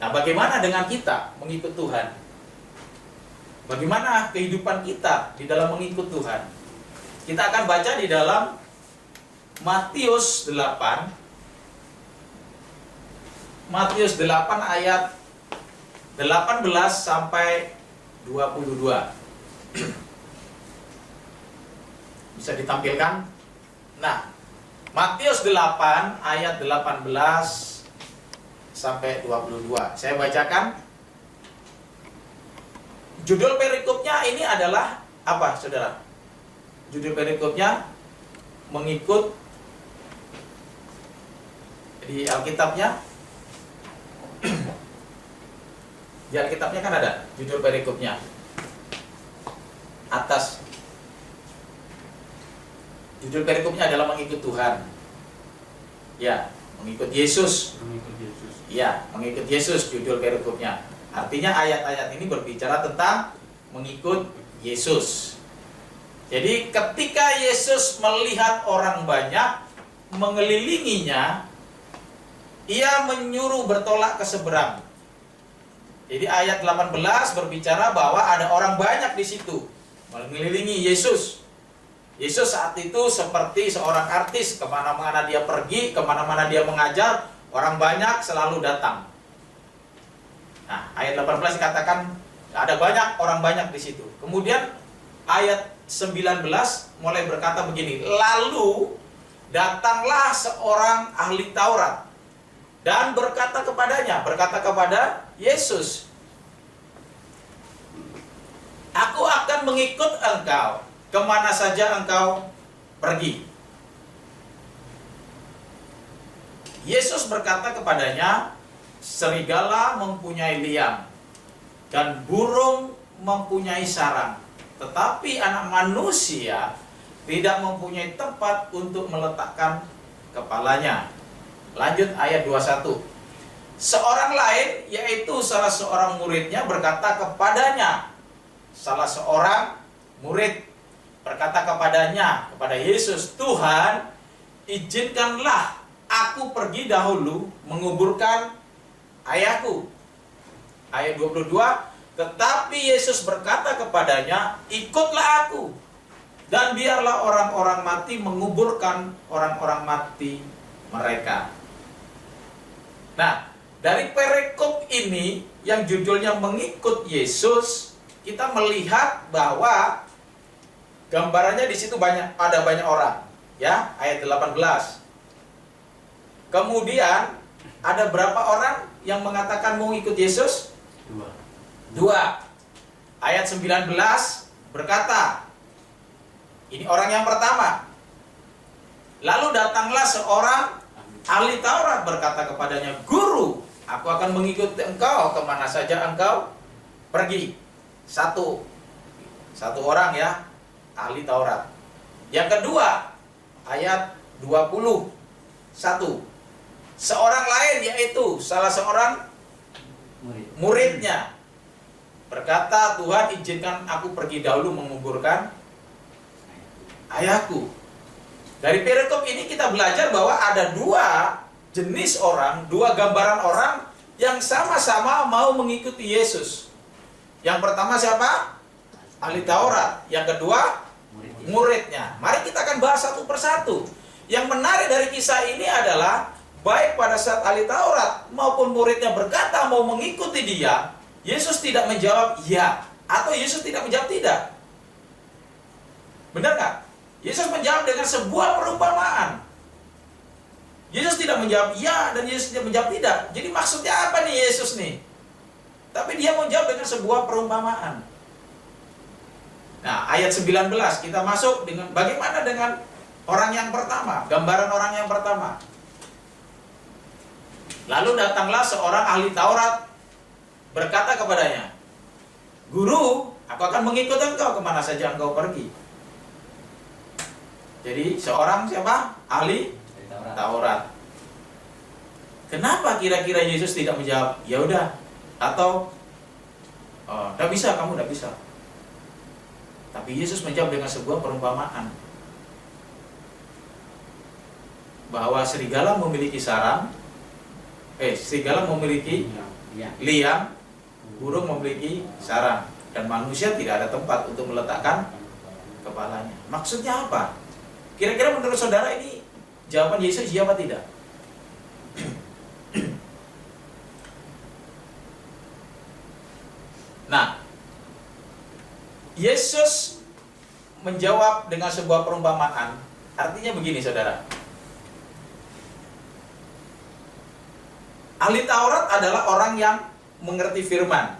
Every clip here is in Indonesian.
Nah, bagaimana dengan kita mengikut Tuhan? Bagaimana kehidupan kita di dalam mengikut Tuhan? Kita akan baca di dalam Matius 8. Matius 8 ayat 18 sampai 22. Bisa ditampilkan? Nah, Matius 8 ayat 18 sampai 22. Saya bacakan. Judul perikopnya ini adalah apa, Saudara? Judul perikopnya mengikut di Alkitabnya. Di Alkitabnya kan ada judul perikopnya. Atas. Judul perikopnya adalah mengikut Tuhan. Ya, mengikut Yesus. Mengikut Yesus. Ya, mengikut Yesus judul perikopnya. Artinya ayat-ayat ini berbicara tentang mengikut Yesus. Jadi ketika Yesus melihat orang banyak mengelilinginya, ia menyuruh bertolak ke seberang. Jadi ayat 18 berbicara bahwa ada orang banyak di situ mengelilingi Yesus. Yesus saat itu seperti seorang artis, kemana-mana dia pergi, kemana-mana dia mengajar, orang banyak selalu datang. Nah, ayat 18 dikatakan ada banyak, orang banyak di situ. Kemudian ayat 19 mulai berkata begini, lalu datanglah seorang ahli Taurat dan berkata kepada Yesus, aku akan mengikut engkau kemana saja engkau pergi. Yesus berkata kepadanya, serigala mempunyai liang dan burung mempunyai sarang, tetapi anak manusia tidak mempunyai tempat untuk meletakkan kepalanya. Lanjut ayat 21. Seorang lain, yaitu salah seorang muridnya, berkata kepadanya, salah seorang murid berkata kepadanya, kepada Yesus, Tuhan, izinkanlah aku pergi dahulu menguburkan ayahku. Ayat 22, tetapi Yesus berkata kepadanya, ikutlah aku, dan biarlah orang-orang mati menguburkan orang-orang mati mereka. Nah, dari perikop ini yang judulnya mengikut Yesus, kita melihat bahwa gambarannya di situ ada banyak orang, ya, ayat 18. Kemudian ada berapa orang yang mengatakan mau ikut Yesus? Dua. Ayat 19 berkata, ini orang yang pertama. Lalu datanglah seorang ahli Taurat berkata kepadanya, Guru, aku akan mengikuti engkau kemana saja engkau pergi. Satu orang, ya, ahli Taurat. Yang kedua, ayat 21. Seorang lain, yaitu salah seorang muridnya, berkata, Tuhan, izinkan aku pergi dahulu menguburkan ayahku. Dari perikop ini kita belajar bahwa ada dua jenis orang, dua gambaran orang yang sama-sama mau mengikuti Yesus. Yang pertama siapa? Ahli Taurat. Yang kedua, muridnya. Mari kita akan bahas satu persatu. Yang menarik dari kisah ini adalah, baik pada saat ahli Taurat maupun muridnya berkata mau mengikuti dia, Yesus tidak menjawab ya, atau Yesus tidak menjawab tidak. Benar nggak? Yesus menjawab dengan sebuah perumpamaan. Yesus tidak menjawab ya dan Yesus tidak menjawab tidak. Jadi maksudnya apa nih Yesus nih? Tapi dia menjawab dengan sebuah perumpamaan. Nah, ayat 19 kita masuk dengan bagaimana dengan orang yang pertama, gambaran orang yang pertama. Lalu datanglah seorang ahli Taurat berkata kepadanya, Guru, aku akan mengikut engkau kemana saja engkau pergi. Jadi seorang siapa? Ahli Taurat. Kenapa kira-kira Yesus tidak menjawab ya udah, atau tidak bisa, kamu tidak bisa? Tapi Yesus menjawab dengan sebuah perumpamaan bahwa serigala memiliki sarang, serigala memiliki liang, burung memiliki sarang, dan manusia tidak ada tempat untuk meletakkan kepalanya. Maksudnya apa? Kira-kira menurut saudara ini jawaban Yesus iya apa tidak? Nah, Yesus menjawab dengan sebuah perumpamaan. Artinya begini, saudara. Ahli Taurat adalah orang yang mengerti firman.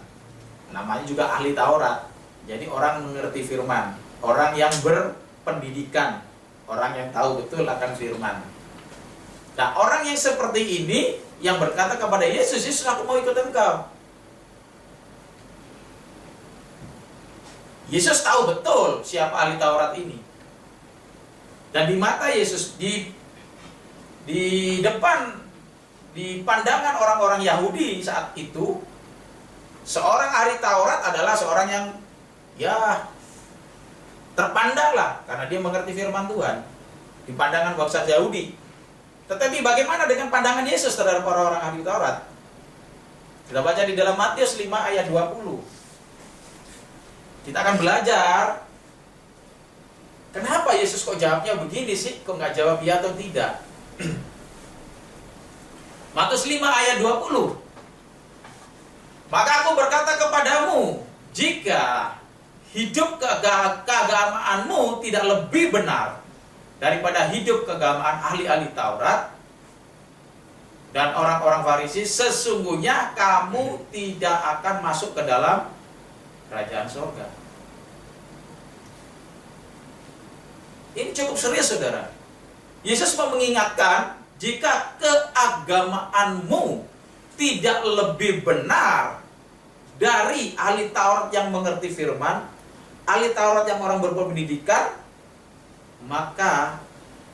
Namanya juga ahli Taurat. Jadi orang mengerti firman, orang yang berpendidikan, orang yang tahu betul akan firman. Nah, orang yang seperti ini yang berkata kepada Yesus, "Yesus, aku mau ikut engkau." Yesus tahu betul siapa ahli Taurat ini. Dan di mata Yesus, di depan, di pandangan orang-orang Yahudi saat itu, seorang ahli Taurat adalah seorang yang terpandang lah, karena dia mengerti firman Tuhan di pandangan bangsa Yahudi. Tetapi bagaimana dengan pandangan Yesus terhadap orang-orang ahli Taurat? Kita baca di dalam Matius 5 ayat 20. Kita akan belajar kenapa Yesus kok jawabnya begini sih, kok nggak jawab ya atau tidak. Matius 5 ayat 20. Maka aku berkata kepadamu, jika hidup keagamaanmu tidak lebih benar daripada hidup keagamaan ahli-ahli Taurat dan orang-orang Farisi, sesungguhnya kamu tidak akan masuk ke dalam kerajaan surga. Ini cukup serius, saudara. Yesus mau mengingatkan, jika keagamaanmu tidak lebih benar dari ahli Taurat yang mengerti firman, ahli Taurat yang orang berpendidikan, maka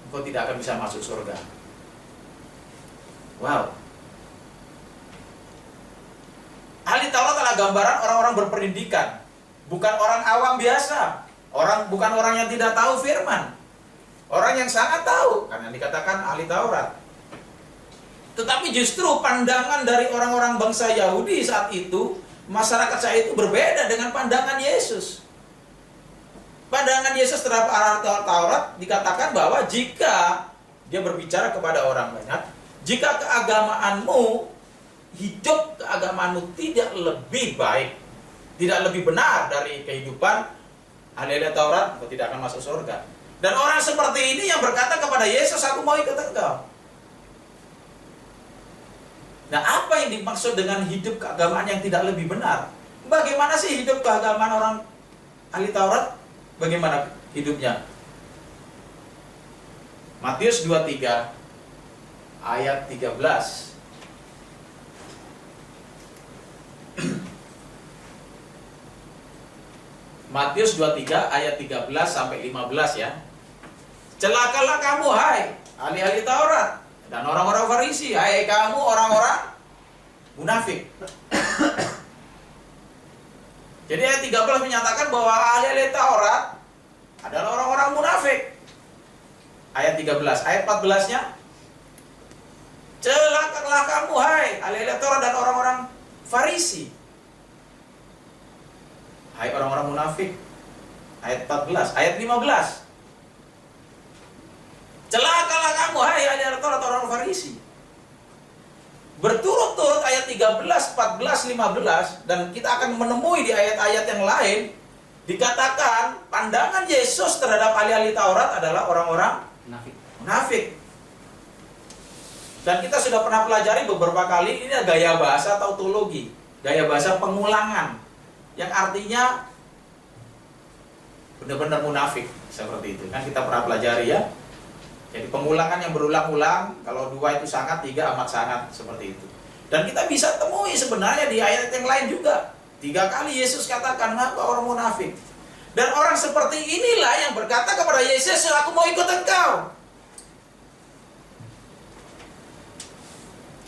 engkau tidak akan bisa masuk surga. Wow. Ahli Taurat adalah gambaran orang-orang berpendidikan, bukan orang awam biasa, bukan orang yang tidak tahu firman, orang yang sangat tahu, karena dikatakan ahli Taurat. Tetapi justru pandangan dari orang-orang bangsa Yahudi saat itu, masyarakat saat itu berbeda dengan pandangan Yesus. Pandangan Yesus terhadap ahli Taurat dikatakan bahwa jika dia berbicara kepada orang banyak, jika keagamaanmu, hidup keagamaanmu tidak lebih baik, tidak lebih benar dari kehidupan ahli-ahli Taurat, engkau tidak akan masuk surga. Dan orang seperti ini yang berkata kepada Yesus, aku mau ikut engkau. Nah, apa yang dimaksud dengan hidup keagamaan yang tidak lebih benar? Bagaimana sih hidup keagamaan orang ahli Taurat? Bagaimana hidupnya? Matius 23 ayat 13. Matius 23 ayat 13 sampai 15 ya. Celakalah kamu hai ahli-ahli Taurat dan orang-orang Farisi, hai kamu orang-orang munafik. Jadi ayat 13 menyatakan bahwa ahli-ahli Taurat adalah orang-orang munafik. Ayat 13, ayat 14-nya, celakalah kamu hai ahli-ahli Taurat dan orang-orang Farisi, hai orang-orang munafik. Ayat 14, ayat 15, celakalah kamu hai ahli-ahli Taurat dan orang Farisi. Berturut-turut ayat 13, 14, 15, dan kita akan menemui di ayat-ayat yang lain dikatakan pandangan Yesus terhadap ahli-ahli Taurat adalah orang-orang munafik. Dan kita sudah pernah pelajari beberapa kali, ini ada gaya bahasa tautologi, gaya bahasa pengulangan, yang artinya benar-benar munafik, seperti itu. Kan kita pernah pelajari ya. Jadi pengulangan yang berulang-ulang, kalau 2 itu sangat, 3 amat sangat, seperti itu. Dan kita bisa temui sebenarnya di ayat yang lain juga. 3 kali Yesus katakan, apa orang munafik. Dan orang seperti inilah yang berkata kepada Yesus, aku mau ikut engkau.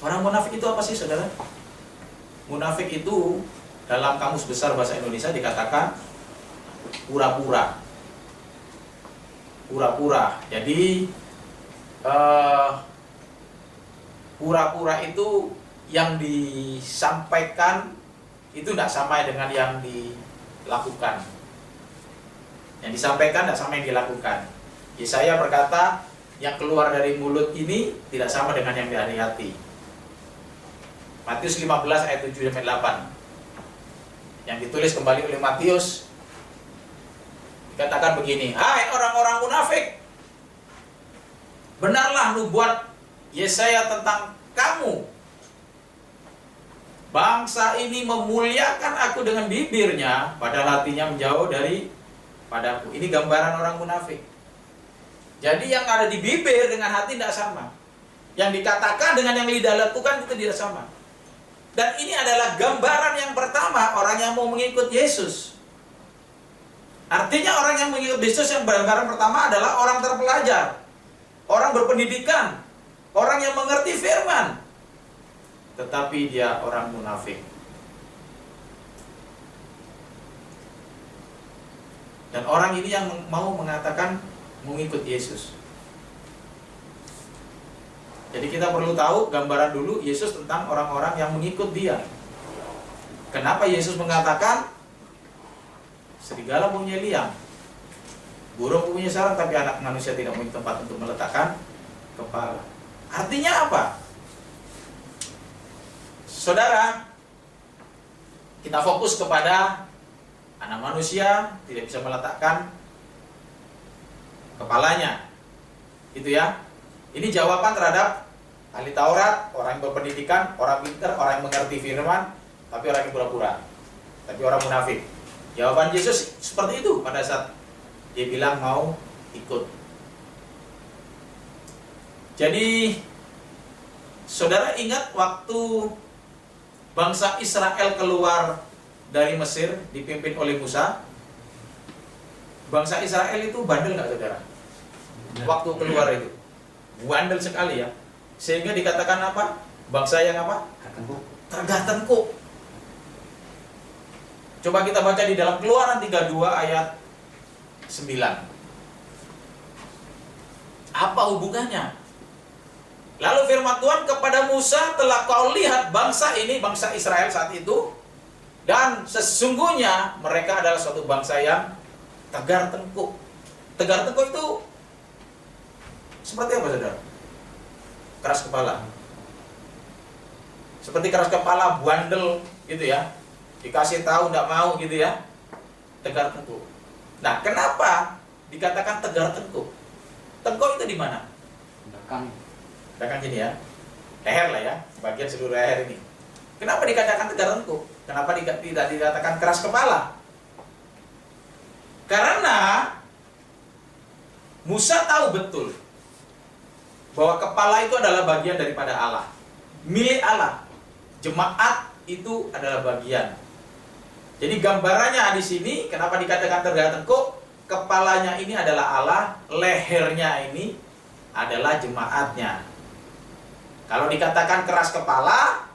Orang munafik itu apa sih, saudara? Munafik itu dalam Kamus Besar Bahasa Indonesia dikatakan pura-pura. Pura-pura. Jadi pura-pura itu yang disampaikan itu tidak sama dengan yang dilakukan. Yang disampaikan tidak sama yang dilakukan. Yesaya berkata, yang keluar dari mulut ini tidak sama dengan yang dari hati. Matius 15 ayat 7-8. Yang ditulis kembali oleh Matius, dikatakan begini, hai orang-orang munafik, benarlah nubuat Yesaya tentang kamu. Bangsa ini memuliakan aku dengan bibirnya, padahal hatinya menjauh dari padaku. Ini gambaran orang munafik. Jadi yang ada di bibir dengan hati tidak sama. Yang dikatakan dengan yang lidah lakukan itu tidak sama. Dan ini adalah gambaran yang pertama orang yang mau mengikut Yesus. Artinya orang yang mengikut Yesus yang gambaran pertama adalah orang terpelajar, orang berpendidikan, orang yang mengerti firman. Tetapi dia orang munafik. Dan orang ini yang mau mengatakan mengikut Yesus. Jadi kita perlu tahu gambaran dulu Yesus tentang orang-orang yang mengikut dia. Kenapa Yesus mengatakan serigala punya liang, burung punya sarang, tapi anak manusia tidak punya tempat untuk meletakkan kepala. Artinya apa? Saudara, kita fokus kepada anak manusia tidak bisa meletakkan kepalanya. Itu ya. Ini jawaban terhadap ahli Taurat, orang yang berpendidikan, orang pintar, orang yang mengerti firman, tapi orang yang pura-pura, tapi orang munafik. Jawaban Yesus seperti itu pada saat dia bilang mau ikut. Jadi, saudara ingat waktu bangsa Israel keluar dari Mesir dipimpin oleh Musa? Bangsa Israel itu bandel nggak, saudara? Waktu keluar itu bandel sekali ya, sehingga dikatakan apa? Bangsa yang apa? Tegak tengkuk. Coba kita baca di dalam Keluaran 32 ayat 9. Apa hubungannya? Lalu firman Tuhan kepada Musa, telah kau lihat bangsa ini, bangsa Israel saat itu, dan sesungguhnya mereka adalah suatu bangsa yang tegar tengkuk. Tegar tengkuk itu seperti apa, saudara? Keras kepala. Seperti keras kepala, bandel gitu ya. Dikasih tahu tidak mau gitu ya. Tegar tengkuk. Nah, kenapa dikatakan tegar tengkuk? Tengkuk itu di mana? Belakang sini ya. Leher lah ya, bagian seluruh leher ini. Kenapa dikatakan tegar tengkuk? Kenapa tidak dikatakan keras kepala? Karena Musa tahu betul bahwa kepala itu adalah bagian daripada Allah, milik Allah. Jemaat itu adalah bagian. Jadi gambarannya di sini, kenapa dikatakan tegar tengkuk? Kepalanya ini adalah Allah, lehernya ini adalah jemaatnya. Kalau dikatakan keras kepala,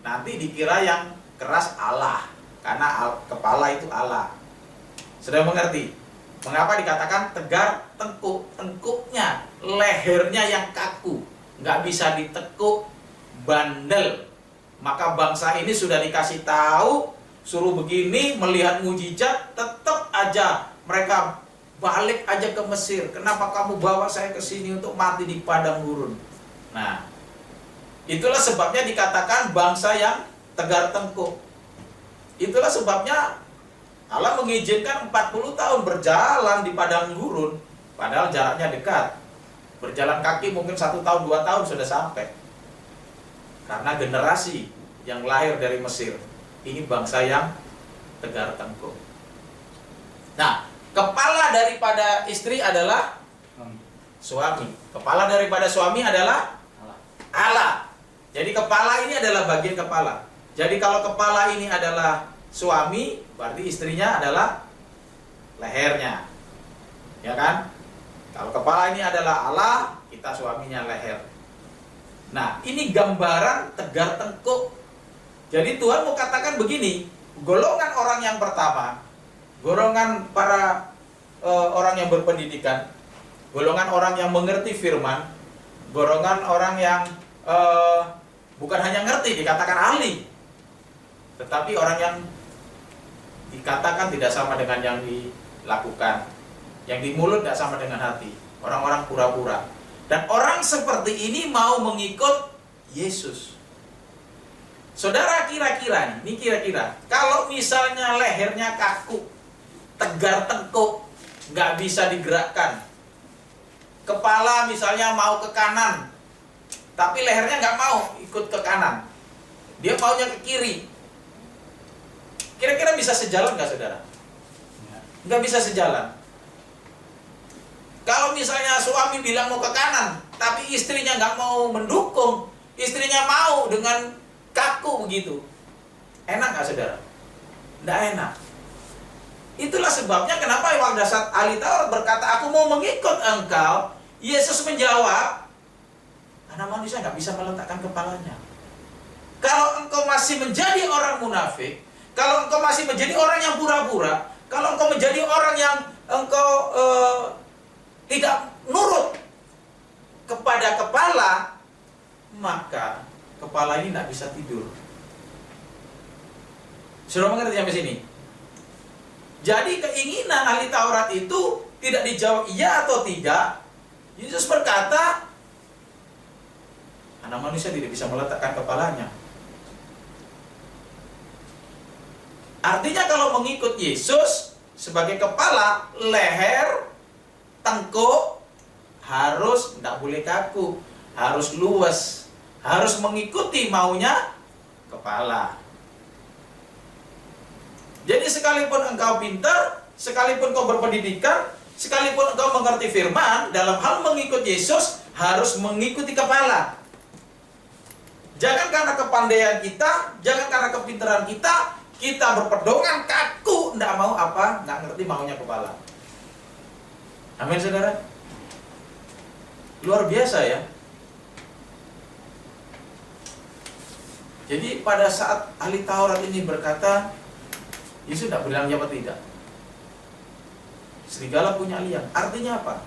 nanti dikira yang keras Allah, karena kepala itu Allah. Sudah mengerti? Mengapa dikatakan tegar tengkuk? Tengkuknya, lehernya yang kaku, nggak bisa ditekuk, bandel. Maka bangsa ini sudah dikasih tahu, suruh begini, melihat mujizat, tetap aja mereka balik aja ke Mesir. Kenapa kamu bawa saya ke sini untuk mati di padang gurun? Nah, itulah sebabnya dikatakan bangsa yang tegar tengkuk. Itulah sebabnya Allah mengizinkan 40 tahun berjalan di padang gurun, padahal jaraknya dekat. Berjalan kaki mungkin 1 tahun, 2 tahun sudah sampai. Karena generasi yang lahir dari Mesir, ini bangsa yang tegar tengkuk. Nah, kepala daripada istri adalah suami. Kepala daripada suami adalah Allah. Jadi kepala ini adalah bagian kepala. Jadi kalau kepala ini adalah suami, berarti istrinya adalah lehernya. Ya kan? Kalau kepala ini adalah Allah, kita suaminya leher. Nah, ini gambaran tegar tengkuk. Jadi Tuhan mau katakan begini, golongan orang yang pertama, golongan para orang yang berpendidikan, golongan orang yang mengerti firman, golongan orang yang Bukan hanya ngerti, dikatakan ahli. Tetapi orang yang dikatakan tidak sama dengan yang dilakukan. Yang di mulut tidak sama dengan hati. Orang-orang pura-pura. Dan orang seperti ini mau mengikut Yesus. Saudara, kira-kira ini kira-kira kalau misalnya lehernya kaku, tegar tengkuk, nggak bisa digerakkan, kepala misalnya mau ke kanan, tapi lehernya nggak mau ikut ke kanan, dia maunya ke kiri, kira-kira bisa sejalan nggak, saudara? Nggak bisa sejalan. Kalau misalnya suami bilang mau ke kanan, tapi istrinya nggak mau mendukung, istrinya mau dengan kaku begitu, enak nggak, saudara? Nggak enak. Itulah sebabnya kenapa pada saat ahli Taurat berkata, aku mau mengikut engkau, Yesus menjawab, anak manusia nggak bisa meletakkan kepalanya. Kalau engkau masih menjadi orang munafik, kalau engkau masih menjadi orang yang pura-pura, kalau engkau menjadi orang yang engkau tidak nurut kepada kepala, maka kepala ini tidak bisa tidur. Sudah mengerti sampai sini? Jadi keinginan ahli Taurat itu tidak dijawab iya atau tidak. Yesus berkata, anak manusia tidak bisa meletakkan kepalanya. Artinya kalau mengikut Yesus sebagai kepala, leher, tengkuk harus tidak boleh kaku, harus luas, harus mengikuti maunya kepala. Jadi sekalipun engkau pintar, sekalipun kau berpendidikan, sekalipun engkau mengerti firman, dalam hal mengikut Yesus harus mengikuti kepala. Jangan karena kepandaian kita, jangan karena kepintaran kita berpedoman kaku, tidak mau apa, nggak ngerti maunya kepala. Amin, saudara. Luar biasa ya. Jadi pada saat ahli Taurat ini berkata, Yesus tidak bilang ya apa tidak. Serigala punya liang. Artinya apa?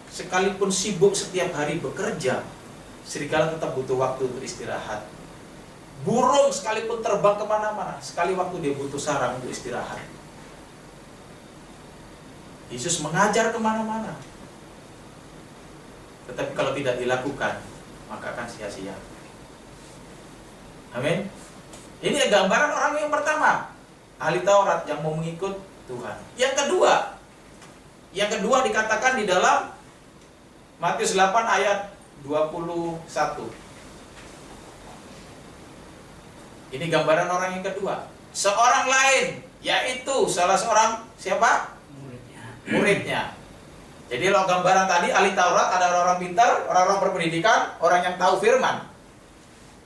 Sekalipun sibuk setiap hari bekerja, serigala tetap butuh waktu untuk istirahat. Burung sekalipun terbang kemana-mana, sekali waktu dia butuh sarang untuk istirahat. Yesus mengajar kemana-mana. Tetapi kalau tidak dilakukan, maka akan sia-sia. Amin. Ini gambaran orang yang pertama, ahli Taurat yang mau mengikut Tuhan. Yang kedua dikatakan di dalam Matius 8 ayat 21. Ini gambaran orang yang kedua. Seorang lain, yaitu salah seorang siapa? Muridnya. Jadi kalau gambaran tadi ahli Taurat ada orang-orang pintar, orang-orang berpendidikan, orang yang tahu firman.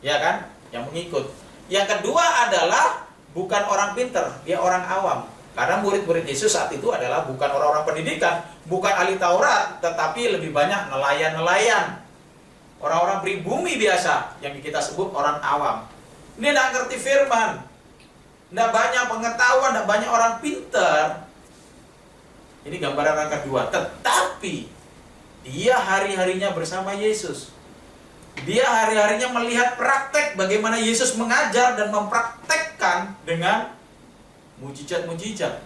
Ya kan? Yang mengikut. Yang kedua adalah bukan orang pintar, dia orang awam. Karena murid-murid Yesus saat itu adalah bukan orang-orang pendidikan, bukan ahli Taurat, tetapi lebih banyak nelayan-nelayan. Orang-orang pribumi biasa, yang kita sebut orang awam. Ini tidak ngerti firman, tidak banyak pengetahuan, tidak banyak orang pintar. Ini gambaran yang kedua. Tetapi dia hari-harinya bersama Yesus. Dia hari-harinya melihat praktek bagaimana Yesus mengajar dan mempraktekkan dengan mujizat-mujizat.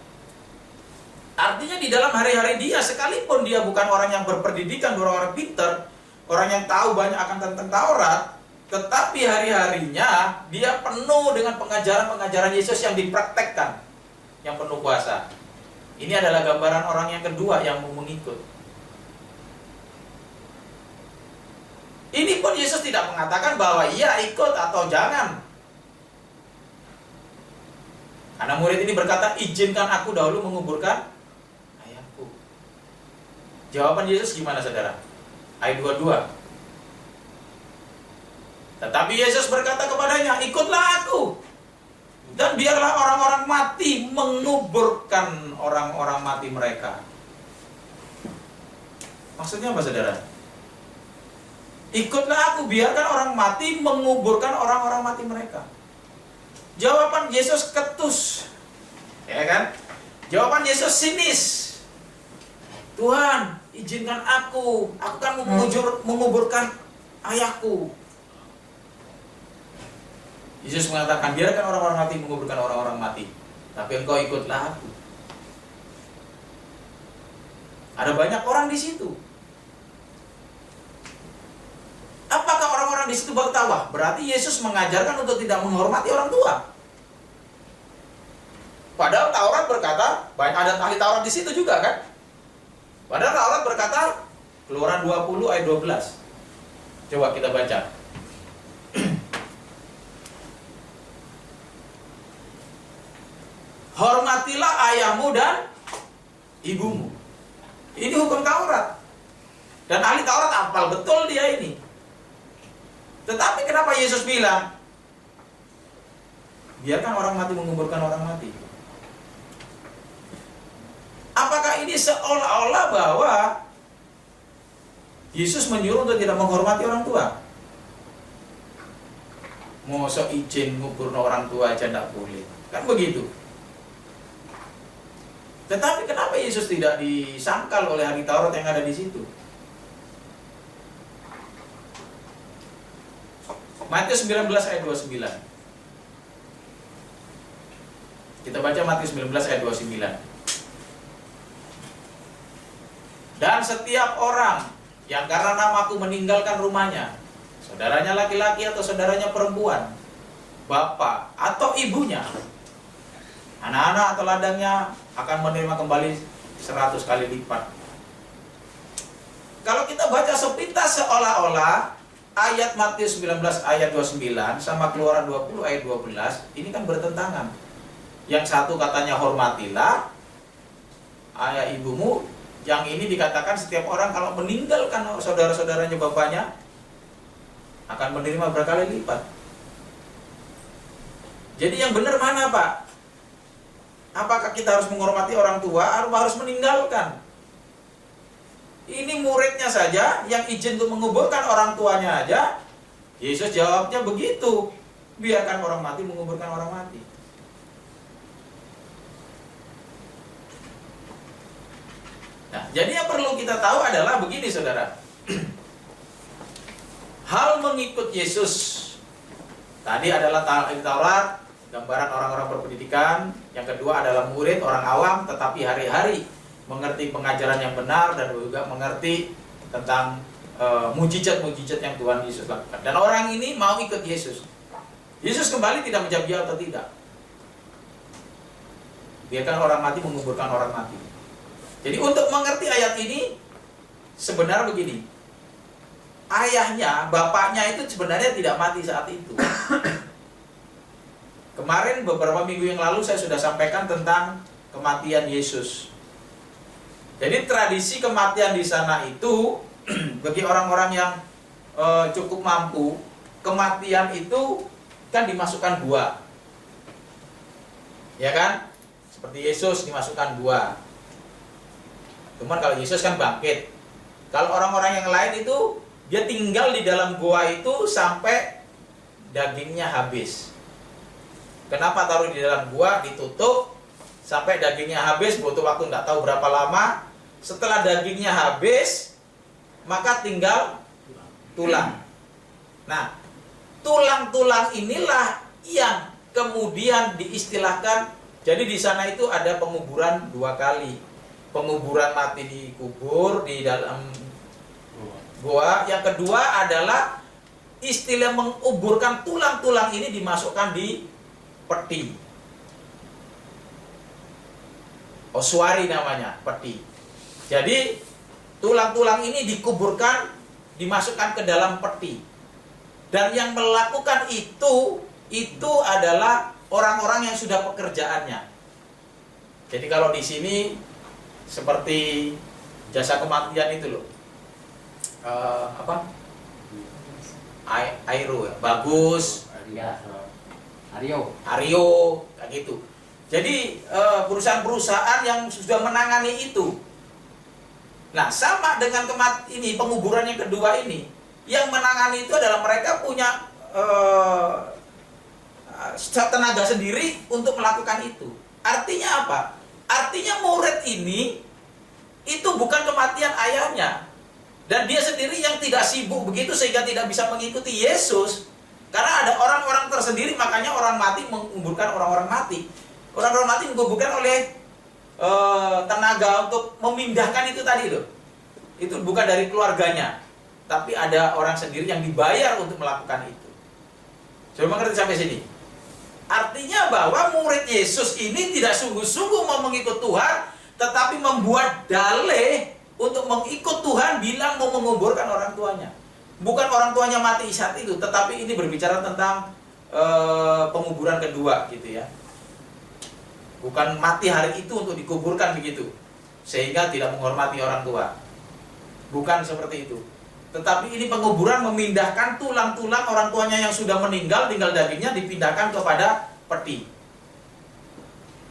Artinya di dalam hari-hari dia, sekalipun dia bukan orang yang berpendidikan, orang-orang pintar, orang yang tahu banyak akan tentang Taurat, tetapi hari-harinya dia penuh dengan pengajaran-pengajaran Yesus yang dipraktekkan, yang penuh kuasa. Ini adalah gambaran orang yang kedua yang mau mengikut. Ini pun Yesus tidak mengatakan bahwa iya ikut atau jangan. Karena murid ini berkata, izinkan aku dahulu menguburkan ayahku. Jawaban Yesus gimana, saudara? Ayat 22. Tetapi Yesus berkata kepadanya, ikutlah aku, dan biarlah orang-orang mati menguburkan orang-orang mati mereka. Maksudnya apa, saudara? Ikutlah aku, biarkan orang mati menguburkan orang-orang mati mereka. Jawaban Yesus ketus, ya kan? Jawaban Yesus sinis. Tuhan, izinkan aku kan menguburkan ayahku. Yesus mengatakan, biarkan orang-orang mati menguburkan orang-orang mati, tapi engkau ikutlah aku. Ada banyak orang di situ. Apakah orang-orang di situ bertawa? Berarti Yesus mengajarkan untuk tidak menghormati orang tua. Padahal Taurat berkata, banyak ada ahli Taurat di situ juga kan? Padahal Taurat berkata, Keluaran 20 ayat 12. Coba kita baca. Hormatilah ayahmu dan ibumu. Ini hukum Taurat. Dan ahli Taurat hafal betul dia ini. Tetapi kenapa Yesus bilang, biarkan orang mati menguburkan orang mati? Apakah ini seolah-olah bahwa Yesus menyuruh untuk tidak menghormati orang tua? Masa izin ngubur orang tua aja tidak boleh? Kan begitu. Tetapi kenapa Yesus tidak disangkal oleh ahli Taurat yang ada di situ? Matius 19 ayat 29. Kita baca Matius 19 ayat 29. Dan setiap orang yang karena namaku meninggalkan rumahnya, saudaranya laki-laki atau saudaranya perempuan, bapak atau ibunya, anak-anak atau ladangnya, akan menerima kembali 100 kali lipat. Kalau kita baca sepintas seolah-olah ayat Matius 19 ayat 29 sama Keluaran 20 ayat 12 ini kan bertentangan. Yang satu katanya hormatilah ayah ibumu, yang ini dikatakan setiap orang kalau meninggalkan saudara-saudaranya bapaknya akan menerima berkali lipat. Jadi yang benar mana, Pak? Apakah kita harus menghormati orang tua atau harus meninggalkan? Ini muridnya saja yang izin untuk menguburkan orang tuanya aja, Yesus jawabnya begitu. Biarkan orang mati menguburkan orang mati. Nah, jadi yang perlu kita tahu adalah begini, saudara. Hal mengikut Yesus tadi adalah Taurat, gambaran orang-orang berpendidikan. Yang kedua adalah murid, orang awam, tetapi hari-hari mengerti pengajaran yang benar dan juga mengerti tentang mujizat-mujizat yang Tuhan Yesus lakukan. Dan orang ini mau ikut Yesus. Yesus kembali tidak menjawab ya atau tidak. Biarkan orang mati menguburkan orang mati. Jadi untuk mengerti ayat ini sebenarnya begini. Ayahnya, bapaknya itu sebenarnya tidak mati saat itu. Kemarin beberapa minggu yang lalu saya sudah sampaikan tentang kematian Yesus. Jadi tradisi kematian di sana itu bagi orang-orang yang cukup mampu, kematian itu kan dimasukkan gua, ya kan? Seperti Yesus dimasukkan gua. Cuman kalau Yesus kan bangkit. Kalau orang-orang yang lain itu dia tinggal di dalam gua itu sampai dagingnya habis. Kenapa taruh di dalam gua, ditutup sampai dagingnya habis, butuh waktu nggak tahu berapa lama. Setelah dagingnya habis, maka tinggal tulang. Nah, tulang-tulang inilah yang kemudian diistilahkan. Jadi di sana itu ada penguburan 2 kali. Penguburan mati dikubur di dalam gua. Yang kedua adalah istilah menguburkan tulang-tulang ini dimasukkan di peti. Oswari namanya, peti. Jadi tulang-tulang ini dikuburkan, dimasukkan ke dalam peti. Dan yang melakukan itu adalah orang-orang yang sudah pekerjaannya. Jadi kalau di sini seperti jasa kematian itu loh. Airo ya, bagus. Ario kayak gitu. Jadi perusahaan-perusahaan yang sudah menangani itu. Nah, sama dengan ini penguburan yang kedua ini, yang menangani itu adalah mereka punya tenaga sendiri untuk melakukan itu. Artinya apa? Artinya murid ini itu bukan kematian ayahnya, dan dia sendiri yang tidak sibuk begitu sehingga tidak bisa mengikuti Yesus. Karena ada orang-orang tersendiri, makanya orang mati menguburkan orang-orang mati. Orang-orang mati menguburkan oleh tenaga untuk memindahkan itu tadi loh. Itu bukan dari keluarganya, tapi ada orang sendiri yang dibayar untuk melakukan itu. Coba mengerti sampai sini? Artinya bahwa murid Yesus ini tidak sungguh-sungguh mau mengikut Tuhan, tetapi membuat dalih untuk mengikut Tuhan, bilang mau menguburkan orang tuanya. Bukan orang tuanya mati saat itu, tetapi ini berbicara tentang penguburan kedua gitu ya. Bukan mati hari itu untuk dikuburkan begitu, sehingga tidak menghormati orang tua. Bukan seperti itu. Tetapi ini penguburan memindahkan tulang-tulang orang tuanya yang sudah meninggal, tinggal dagingnya dipindahkan kepada peti.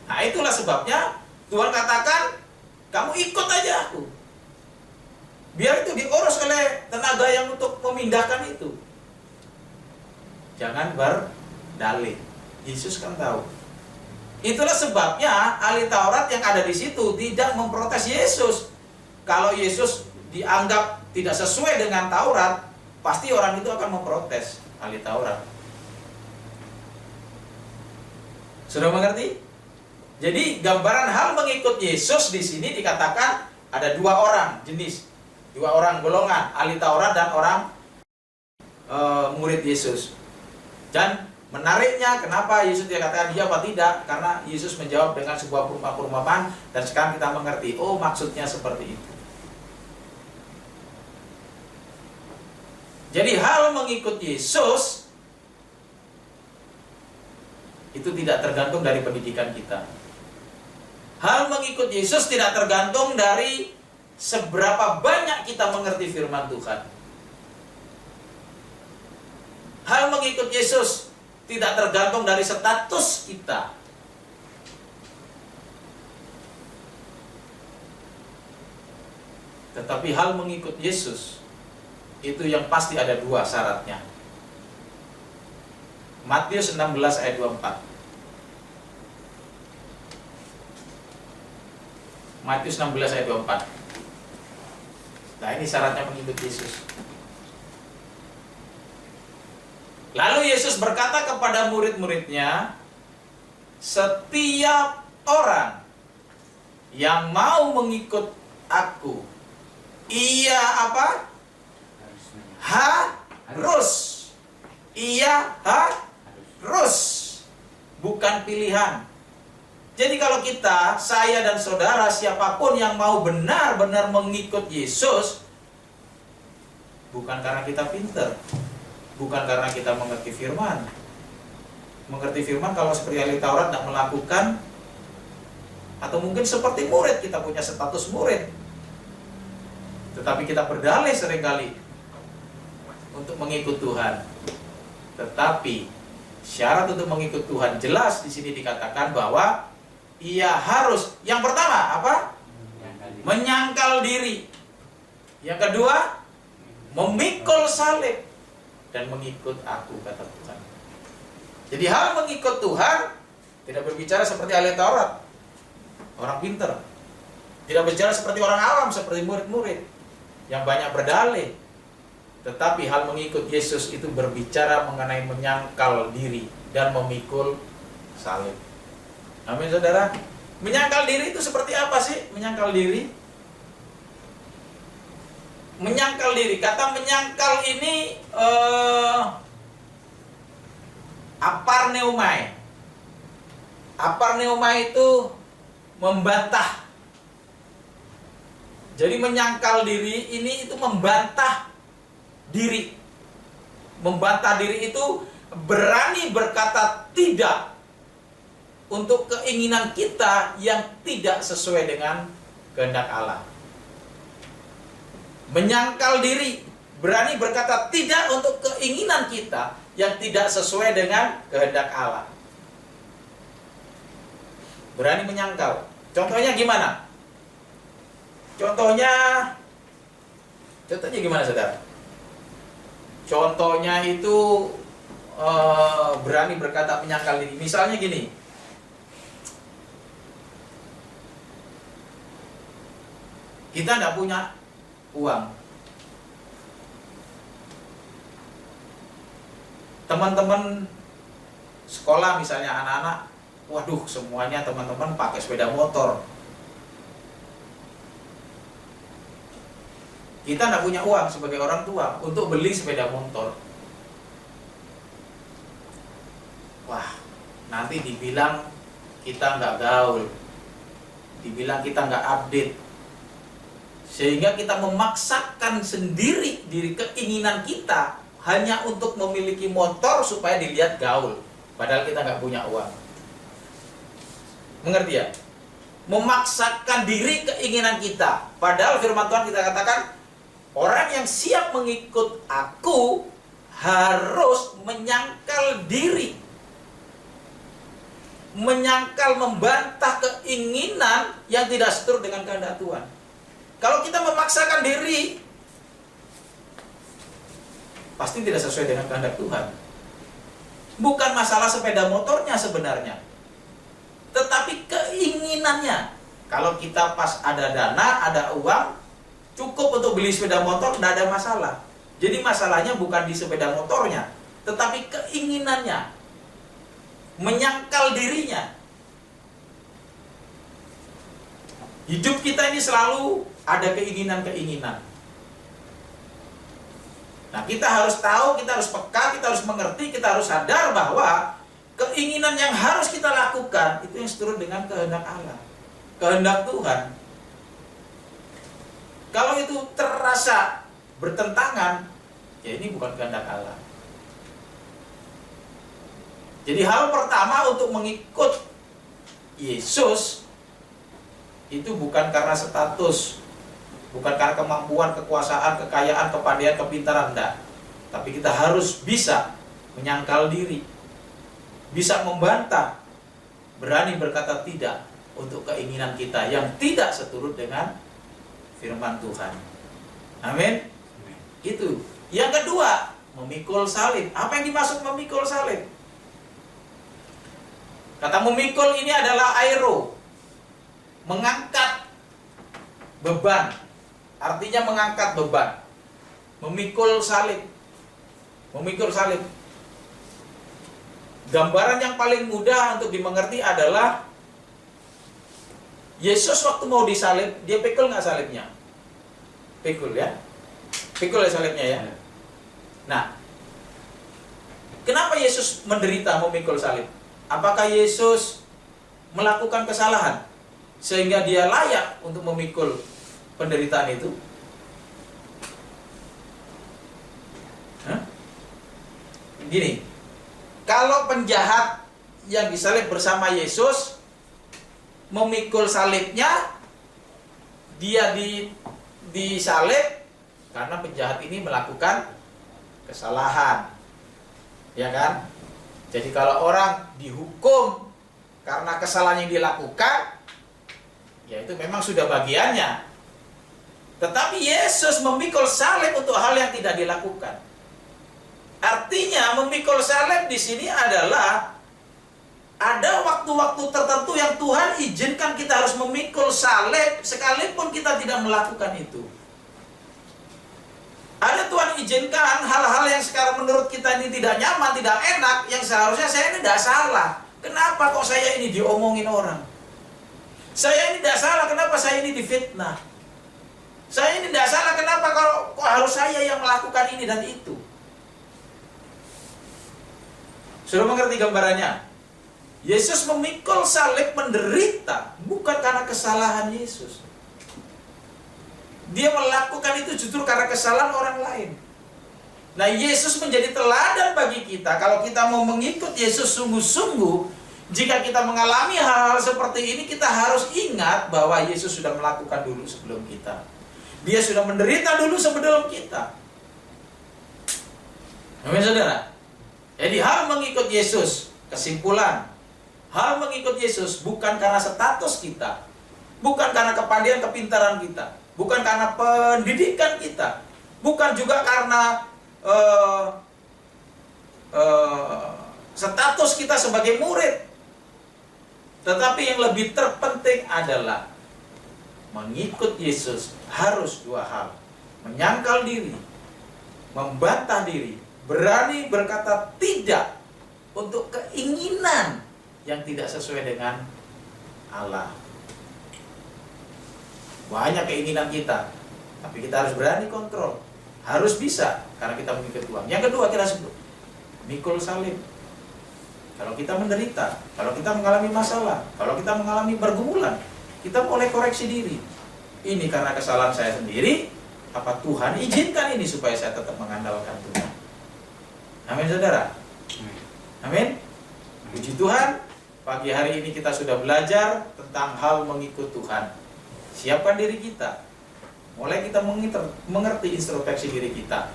Nah itulah sebabnya Tuhan katakan, kamu ikut aja aku. Biar itu diurus oleh tenaga yang untuk memindahkan itu. Jangan berdalih. Yesus kan tahu. Itulah sebabnya ahli Taurat yang ada di situ tidak memprotes Yesus. Kalau Yesus dianggap tidak sesuai dengan Taurat, pasti orang itu akan memprotes ahli Taurat. Sudah mengerti? Jadi gambaran hal mengikut Yesus di sini dikatakan ada dua orang jenis, dua orang golongan, ahli Taurat dan orang murid Yesus. Dan menariknya, kenapa Yesus dikatakan iya apa tidak? Karena Yesus menjawab dengan sebuah perumpamaan, dan sekarang kita mengerti, oh maksudnya seperti itu. Jadi hal mengikut Yesus itu tidak tergantung dari pendidikan kita. Hal mengikut Yesus tidak tergantung dari seberapa banyak kita mengerti firman Tuhan. Hal mengikut Yesus tidak tergantung dari status kita. Tetapi hal mengikut Yesus itu yang pasti ada dua syaratnya. Matius 16 ayat 24. Matius 16 ayat 24. Nah ini syaratnya mengikut Yesus. Lalu Yesus berkata kepada murid-muridnya, setiap orang yang mau mengikut aku, ia apa? Harus. Ia harus. Bukan pilihan. Jadi kalau kita, saya dan saudara, siapapun yang mau benar-benar mengikut Yesus, bukan karena kita pintar, bukan karena kita mengerti firman. Mengerti firman kalau seperti ahli Taurat tidak melakukan, atau mungkin seperti murid, kita punya status murid, tetapi kita berdalih seringkali untuk mengikut Tuhan. Tetapi syarat untuk mengikut Tuhan jelas di sini dikatakan bahwa ia harus, yang pertama apa? Menyangkal diri. Yang kedua, memikul salib dan mengikut aku, kata Tuhan. Jadi hal mengikut Tuhan tidak berbicara seperti ahli Taurat, orang pintar. Tidak berbicara seperti orang awam, seperti murid-murid yang banyak berdalih. Tetapi hal mengikut Yesus itu berbicara mengenai menyangkal diri dan memikul salib. Amin saudara. Menyangkal diri itu seperti apa sih? Menyangkal diri. Menyangkal diri. Kata menyangkal ini aparneumai. Aparneumai itu membantah. Jadi menyangkal diri ini itu membantah diri. Membantah diri itu berani berkata tidak untuk keinginan kita yang tidak sesuai dengan kehendak Allah. Menyangkal diri, berani berkata tidak untuk keinginan kita yang tidak sesuai dengan kehendak Allah. Berani menyangkal. Contohnya gimana? Contohnya gimana saudara? Contohnya itu berani berkata menyangkal diri. Misalnya gini. Kita tidak punya uang. Teman-teman sekolah misalnya anak-anak, waduh semuanya teman-teman pakai sepeda motor. Kita nggak punya uang sebagai orang tua untuk beli sepeda motor. Wah, nanti dibilang kita nggak gaul, dibilang kita nggak update, sehingga kita memaksakan sendiri diri keinginan kita hanya untuk memiliki motor supaya dilihat gaul, padahal kita nggak punya uang. Mengerti ya? Memaksakan diri keinginan kita, padahal firman Tuhan kita katakan orang yang siap mengikut aku harus menyangkal diri, menyangkal, membantah keinginan yang tidak seturut dengan kehendak Tuhan. Kalau kita memaksakan diri, pasti tidak sesuai dengan kehendak Tuhan. Bukan masalah sepeda motornya sebenarnya, tetapi keinginannya. Kalau kita pas ada dana, ada uang, cukup untuk beli sepeda motor, tidak ada masalah. Jadi masalahnya bukan di sepeda motornya, tetapi keinginannya, menyangkal dirinya. Hidup kita ini selalu ada keinginan-keinginan. Nah, kita harus tahu, kita harus peka, kita harus mengerti, kita harus sadar bahwa keinginan yang harus kita lakukan itu yang seturut dengan kehendak Allah, kehendak Tuhan. Kalau itu terasa bertentangan, ya ini bukan kehendak Allah. Jadi hal pertama untuk mengikut Yesus itu bukan karena status, bukan karena kemampuan, kekuasaan, kekayaan, kepandaian, kepintaran, enggak. Tapi kita harus bisa menyangkal diri, bisa membantah, berani berkata tidak untuk keinginan kita yang tidak seturut dengan firman Tuhan. Amin. Itu. Yang kedua, memikul salib. Apa yang dimaksud memikul salib? Kata memikul ini adalah aero, mengangkat beban. Artinya mengangkat beban. Memikul salib. Memikul salib. Gambaran yang paling mudah untuk dimengerti adalah Yesus waktu mau disalib, dia pikul nggak salibnya? Pikul ya. Pikul ya salibnya ya. Nah, kenapa Yesus menderita memikul salib? Apakah Yesus melakukan kesalahan sehingga dia layak untuk memikul penderitaan itu? Gini, kalau penjahat yang disalib bersama Yesus memikul salibnya, dia disalib karena penjahat ini melakukan kesalahan, ya kan? Jadi kalau orang dihukum karena kesalahan yang dilakukan, ya itu memang sudah bagiannya. Tetapi Yesus memikul salib untuk hal yang tidak dilakukan. Artinya memikul salib di sini adalah ada waktu-waktu tertentu yang Tuhan izinkan kita harus memikul salib sekalipun kita tidak melakukan itu. Ada Tuhan izinkan hal-hal yang sekarang menurut kita ini tidak nyaman, tidak enak, yang seharusnya saya ini tidak salah. Kenapa kok saya ini diomongin orang? Saya ini tidak salah, kenapa saya ini difitnah? Saya ini tidak salah, kenapa kok harus saya yang melakukan ini dan itu? Sudah mengerti gambarannya? Yesus memikul salib, menderita bukan karena kesalahan Yesus. Dia melakukan itu justru karena kesalahan orang lain. Nah, Yesus menjadi teladan bagi kita. Kalau kita mau mengikut Yesus sungguh-sungguh, jika kita mengalami hal-hal seperti ini, kita harus ingat bahwa Yesus sudah melakukan dulu sebelum kita. Dia sudah menderita dulu sebelum kita. Amin, saudara. Jadi hal mengikut Yesus, kesimpulan, hal mengikut Yesus bukan karena status kita, bukan karena kepandaian kepintaran kita, bukan karena pendidikan kita, bukan juga karena status kita sebagai murid. Tetapi yang lebih terpenting adalah mengikut Yesus harus dua hal: menyangkal diri, membantah diri, Berani berkata tidak untuk keinginan yang tidak sesuai dengan Allah. Banyak keinginan kita, tapi kita harus berani kontrol. Harus bisa, karena kita mengikut Tuhan. Yang kedua kita sebut mikul salib. Kalau kita menderita, kalau kita mengalami masalah, kalau kita mengalami pergumulan, kita mulai koreksi diri. Ini karena kesalahan saya sendiri, apa Tuhan izinkan ini supaya saya tetap mengandalkan Tuhan. Amin saudara. Amin. Puji Tuhan, pagi hari ini kita sudah belajar tentang hal mengikut Tuhan. Siapkan diri kita. Mulai kita mengerti introspeksi diri kita.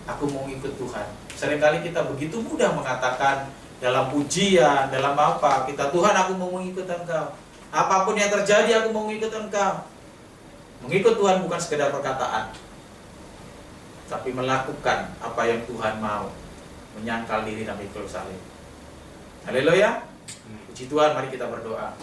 Aku mau ikut Tuhan. Seringkali kita begitu mudah mengatakan dalam pujian, dalam apa, kita Tuhan aku mau mengikut Engkau. Apapun yang terjadi aku mau mengikut Engkau. Mengikut Tuhan bukan sekedar perkataan, tapi melakukan apa yang Tuhan mau. Menyangkal diri dan mikul salib. Haleluya. Puji Tuhan, mari kita berdoa.